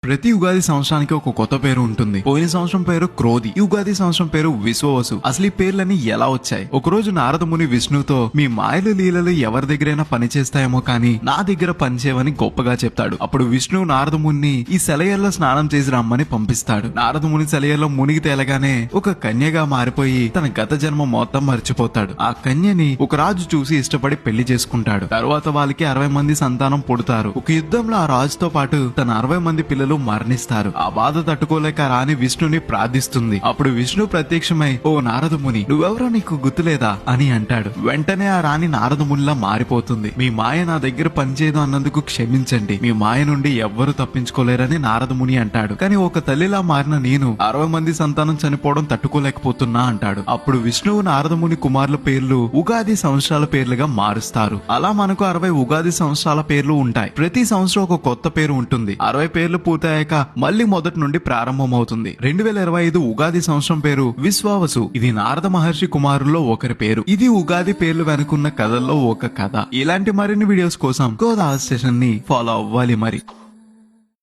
ప్రతి ఉగాది సంవత్సరానికి ఒక కొత్త పేరు ఉంటుంది. పోయిన సంవత్సరం పేరు క్రోధి, ఈ ఉగాది సంవత్సరం పేరు విశ్వవసు. అసలు ఈ పేర్లన్నీ ఎలా వచ్చాయి? ఒకరోజు నారద ముని విష్ణుతో మీ మాయలు లీలలు ఎవరి దగ్గరైనా పనిచేస్తాయేమో కానీ నా దగ్గర పనిచేయవని గొప్పగా చెప్తాడు. అప్పుడు విష్ణు నారద ముని ఈ సెలయర్లో స్నానం చేసి రమ్మని పంపిస్తాడు. నారద ముని సెలయర్లో మునిగి తేలగానే ఒక కన్యగా మారిపోయి తన గత జన్మ మొత్తం మర్చిపోతాడు. ఆ కన్యని ఒక రాజు చూసి ఇష్టపడి పెళ్లి చేసుకుంటాడు. తర్వాత వాళ్ళకి 60 మంది సంతానం పుడతారు. ఒక యుద్ధంలో ఆ రాజుతో పాటు తన 60 మంది పిల్లలు మరణిస్తారు. ఆ బాధ తట్టుకోలేక రాణి విష్ణుని ప్రార్థిస్తుంది. అప్పుడు విష్ణు ప్రత్యక్షమై, ఓ నారద ముని, నువ్వెవరో నీకు గుర్తులేదా అని అంటాడు. వెంటనే ఆ రాణి నారద మునిలా మారిపోతుంది. మీ మాయ నా దగ్గర పనిచేయదు అన్నందుకు క్షమించండి, మీ మాయ నుండి ఎవ్వరూ తప్పించుకోలేరని నారద ముని అంటాడు. కానీ ఒక తల్లిలా మారిన నేను 60 మంది సంతానం చనిపోవడం తట్టుకోలేకపోతున్నా అంటాడు. అప్పుడు విష్ణువు నారద ముని కుమారుల పేర్లు ఉగాది సంవత్సరాల పేర్లుగా మారుస్తారు. అలా మనకు 60 ఉగాది సంవత్సరాల పేర్లు ఉంటాయి. ప్రతి సంవత్సరం ఒక కొత్త పేరు ఉంటుంది. 60 పేర్లు పూర్తయ్యాక మళ్ళీ మొదటి నుండి ప్రారంభమవుతుంది. 2025 ఉగాది సంవత్సరం పేరు విశ్వావసు. ఇది నారద మహర్షి కుమారుల్లో ఒకరి పేరు. ఇది ఉగాది పేర్లు వెనుకున్న కథల్లో ఒక కథ. ఇలాంటి మరిన్ని వీడియోస్ కోసం గోదావరి స్టేషన్ ని ఫాలో అవ్వాలి మరి.